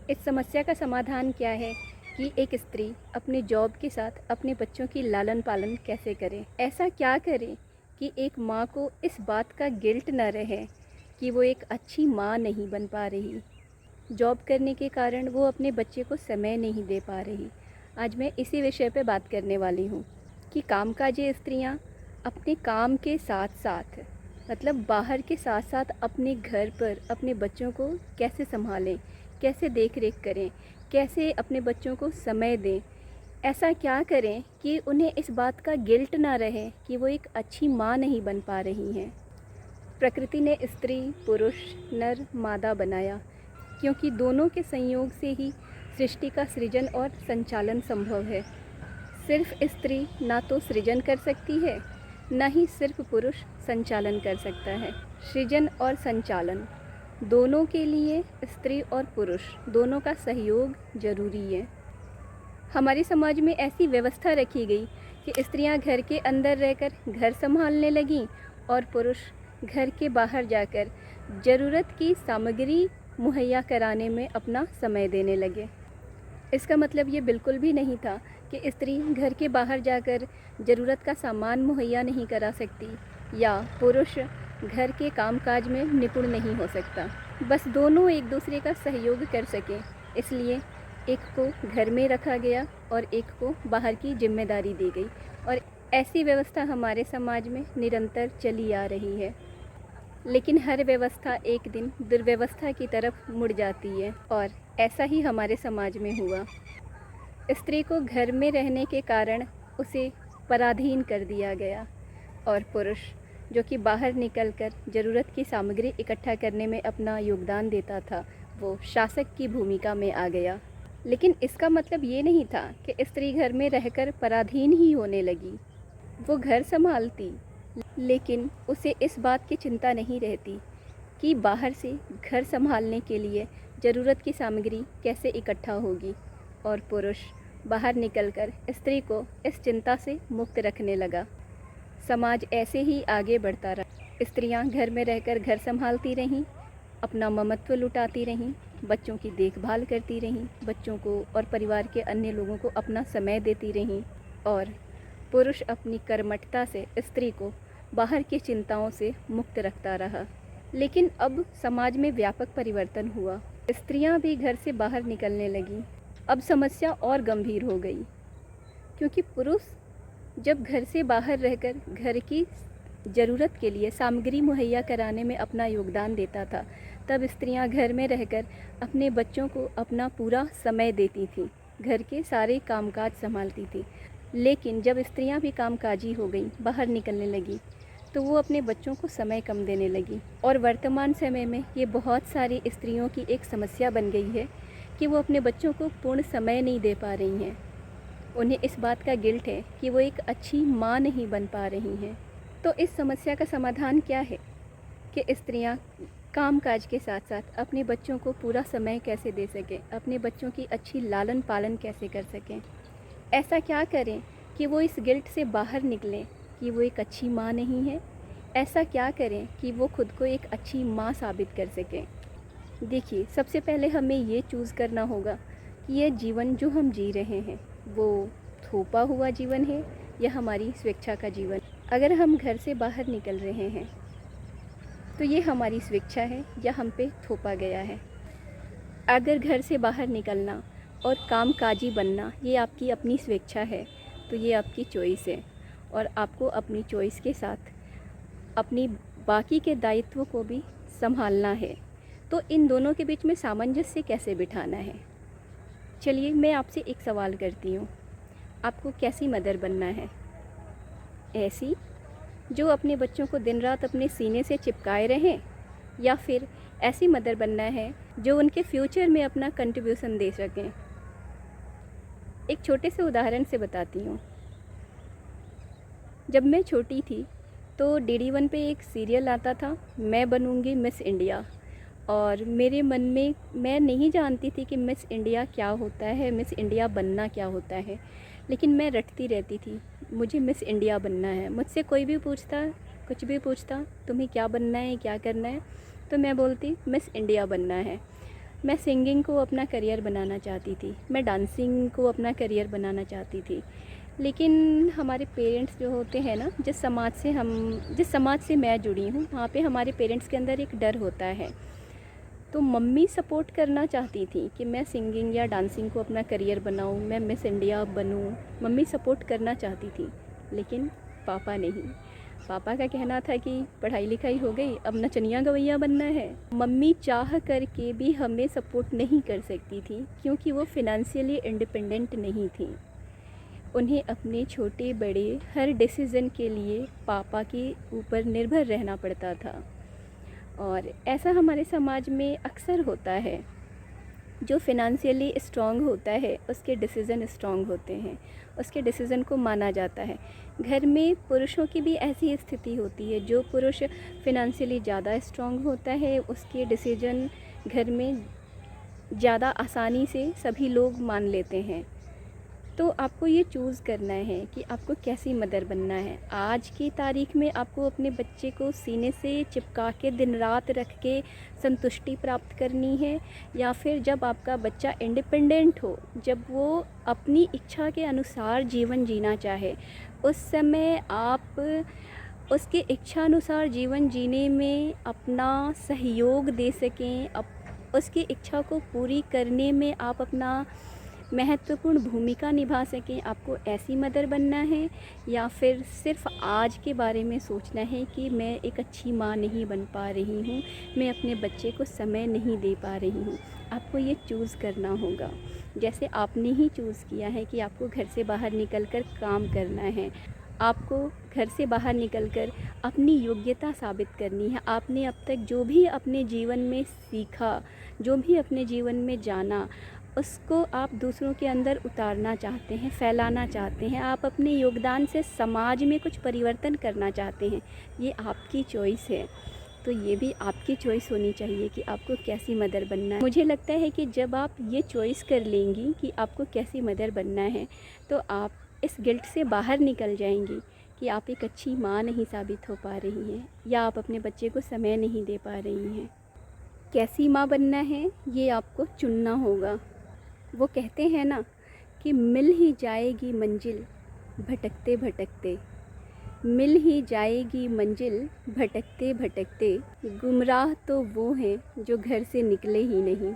इस समस्या का समाधान क्या है कि एक स्त्री अपने जॉब के साथ अपने बच्चों की लालन पालन कैसे करे। ऐसा क्या करे कि एक माँ को इस बात का गिल्ट न रहे कि वो एक अच्छी माँ नहीं बन पा रही, जॉब करने के कारण वो अपने बच्चे को समय नहीं दे पा रही। आज मैं इसी विषय पे बात करने वाली हूँ कि कामकाजी स्त्रियाँ अपने काम के साथ साथ मतलब बाहर के साथ साथ अपने घर पर अपने बच्चों को कैसे संभालें, कैसे देख रेख करें, कैसे अपने बच्चों को समय दें। ऐसा क्या करें कि उन्हें इस बात का गिल्ट ना रहे कि वो एक अच्छी माँ नहीं बन पा रही हैं। प्रकृति ने स्त्री पुरुष नर मादा बनाया क्योंकि दोनों के संयोग से ही सृष्टि का सृजन और संचालन संभव है। सिर्फ स्त्री ना तो सृजन कर सकती है, न ही सिर्फ पुरुष संचालन कर सकता है। सृजन और संचालन दोनों के लिए स्त्री और पुरुष दोनों का सहयोग जरूरी है। हमारे समाज में ऐसी व्यवस्था रखी गई कि स्त्रियां घर के अंदर रहकर घर संभालने लगीं और पुरुष घर के बाहर जाकर ज़रूरत की सामग्री मुहैया कराने में अपना समय देने लगे। इसका मतलब ये बिल्कुल भी नहीं था कि स्त्री घर के बाहर जाकर ज़रूरत का सामान मुहैया नहीं करा सकती या पुरुष घर के कामकाज में निपुण नहीं हो सकता। बस दोनों एक दूसरे का सहयोग कर सकें, इसलिए एक को घर में रखा गया और एक को बाहर की जिम्मेदारी दी गई। और ऐसी व्यवस्था हमारे समाज में निरंतर चली आ रही है। लेकिन हर व्यवस्था एक दिन दुर्व्यवस्था की तरफ मुड़ जाती है और ऐसा ही हमारे समाज में हुआ। स्त्री को घर में रहने के कारण उसे पराधीन कर दिया गया और पुरुष जो कि बाहर निकलकर ज़रूरत की सामग्री इकट्ठा करने में अपना योगदान देता था, वो शासक की भूमिका में आ गया। लेकिन इसका मतलब ये नहीं था कि स्त्री घर में रहकर पराधीन ही होने लगी। वो घर संभालती, लेकिन उसे इस बात की चिंता नहीं रहती कि बाहर से घर संभालने के लिए ज़रूरत की सामग्री कैसे इकट्ठा होगी। और पुरुष बाहर निकलकर स्त्री को इस चिंता से मुक्त रखने लगा। समाज ऐसे ही आगे बढ़ता रहा। स्त्रियां घर में रहकर घर संभालती रहीं, अपना ममत्व लुटाती रहीं, बच्चों की देखभाल करती रहीं, बच्चों को और परिवार के अन्य लोगों को अपना समय देती रहीं और पुरुष अपनी कर्मठता से स्त्री को बाहर की चिंताओं से मुक्त रखता रहा। लेकिन अब समाज में व्यापक परिवर्तन हुआ। स्त्रियां भी घर से बाहर निकलने लगीं। अब समस्या और गंभीर हो गई क्योंकि पुरुष जब घर से बाहर रहकर घर की ज़रूरत के लिए सामग्री मुहैया कराने में अपना योगदान देता था, तब स्त्रियां घर में रहकर अपने बच्चों को अपना पूरा समय देती थीं, घर के सारे कामकाज संभालती थी। लेकिन जब स्त्रियां भी कामकाजी हो गईं, बाहर निकलने लगी, तो वो अपने बच्चों को समय कम देने लगी। और वर्तमान समय में ये बहुत सारी स्त्रियों की एक समस्या बन गई है कि वो अपने बच्चों को पूर्ण समय नहीं दे पा रही हैं। उन्हें इस बात का गिल्ट है कि वो एक अच्छी माँ नहीं बन पा रही हैं। तो इस समस्या का समाधान क्या है कि स्त्रियां कामकाज के साथ साथ अपने बच्चों को पूरा समय कैसे दे सकें, अपने बच्चों की अच्छी लालन पालन कैसे कर सकें। ऐसा क्या करें कि वो इस गिल्ट से बाहर निकलें कि वो एक अच्छी माँ नहीं है। ऐसा क्या करें कि वो खुद को एक अच्छी माँ साबित कर सकें। देखिए, सबसे पहले हमें ये चूज़ करना होगा कि ये जीवन जो हम जी रहे हैं वो थोपा हुआ जीवन है या हमारी स्वेच्छा का जीवन। अगर हम घर से बाहर निकल रहे हैं तो ये हमारी स्वेच्छा है या हम पे थोपा गया है। अगर घर से बाहर निकलना और कामकाजी बनना ये आपकी अपनी स्वेच्छा है तो ये आपकी चॉइस है और आपको अपनी चॉइस के साथ अपनी बाकी के दायित्वों को भी संभालना है। तो इन दोनों के बीच में सामंजस्य कैसे बिठाना है। चलिए मैं आपसे एक सवाल करती हूँ, आपको कैसी मदर बनना है? ऐसी जो अपने बच्चों को दिन रात अपने सीने से चिपकाए रहें, या फिर ऐसी मदर बनना है जो उनके फ्यूचर में अपना कंट्रीब्यूशन दे सकें? एक छोटे से उदाहरण से बताती हूँ। जब मैं छोटी थी तो DD1 पे एक सीरियल आता था, मैं बनूँगी मिस इंडिया। और मेरे मन में मैं नहीं जानती थी कि मिस इंडिया क्या होता है, मिस इंडिया बनना क्या होता है, लेकिन मैं रटती रहती थी मुझे मिस इंडिया बनना है। मुझसे कोई भी पूछता, कुछ भी पूछता, तुम्हें क्या बनना है, क्या करना है, तो मैं बोलती मिस इंडिया बनना है। मैं सिंगिंग को अपना करियर बनाना चाहती थी, मैं डांसिंग को अपना करियर बनाना चाहती थी। लेकिन हमारे पेरेंट्स जो होते हैं ना, जिस समाज से मैं जुड़ी हूँ, वहाँ पे हमारे पेरेंट्स के अंदर एक डर होता है। तो मम्मी सपोर्ट करना चाहती थी कि मैं सिंगिंग या डांसिंग को अपना करियर बनाऊँ, मैं मिस इंडिया बनूँ। मम्मी सपोर्ट करना चाहती थी, लेकिन पापा नहीं। पापा का कहना था कि पढ़ाई लिखाई हो गई, अब नचनिया गवैया बनना है। मम्मी चाह करके भी हमें सपोर्ट नहीं कर सकती थी, क्योंकि वो फिनेंशियली इंडिपेंडेंट नहीं थी। उन्हें अपने छोटे बड़े हर डिसीज़न के लिए पापा के ऊपर निर्भर रहना पड़ता था। और ऐसा हमारे समाज में अक्सर होता है। जो फिनेंशियली स्ट्रॉन्ग होता है उसके डिसीज़न स्ट्रॉन्ग होते हैं, उसके डिसीज़न को माना जाता है। घर में पुरुषों की भी ऐसी स्थिति होती है। जो पुरुष फिनेंशियली ज़्यादा स्ट्रॉन्ग होता है उसके डिसीज़न घर में ज़्यादा आसानी से सभी लोग मान लेते हैं। तो आपको ये चूज़ करना है कि आपको कैसी मदर बनना है। आज की तारीख में आपको अपने बच्चे को सीने से चिपका के दिन रात रख के संतुष्टि प्राप्त करनी है, या फिर जब आपका बच्चा इंडिपेंडेंट हो, जब वो अपनी इच्छा के अनुसार जीवन जीना चाहे, उस समय आप उसके इच्छा अनुसार जीवन जीने में अपना सहयोग दे सकें, उसकी इच्छा को पूरी करने में आप अपना महत्वपूर्ण भूमिका निभा सकें। आपको ऐसी मदर बनना है, या फिर सिर्फ़ आज के बारे में सोचना है कि मैं एक अच्छी माँ नहीं बन पा रही हूँ, मैं अपने बच्चे को समय नहीं दे पा रही हूँ। आपको ये चूज़ करना होगा। जैसे आपने ही चूज़ किया है कि आपको घर से बाहर निकल कर काम करना है, आपको घर से बाहर निकलकर अपनी योग्यता साबित करनी है। आपने अब तक जो भी अपने जीवन में सीखा, जो भी अपने जीवन में जाना, उसको आप दूसरों के अंदर उतारना चाहते हैं, फैलाना चाहते हैं। आप अपने योगदान से समाज में कुछ परिवर्तन करना चाहते हैं। ये आपकी चॉइस है। तो ये भी आपकी चॉइस होनी चाहिए कि आपको कैसी मदर बनना है। मुझे लगता है कि जब आप ये चॉइस कर लेंगी कि आपको कैसी मदर बनना है, तो आप इस गिल्ट से बाहर निकल जाएंगी कि आप एक अच्छी माँ नहीं साबित हो पा रही हैं, या आप अपने बच्चे को समय नहीं दे पा रही हैं। कैसी माँ बनना है ये आपको चुनना होगा। वो कहते हैं ना कि मिल ही जाएगी मंजिल भटकते भटकते, मिल ही जाएगी मंजिल भटकते भटकते, गुमराह तो वो हैं जो घर से निकले ही नहीं।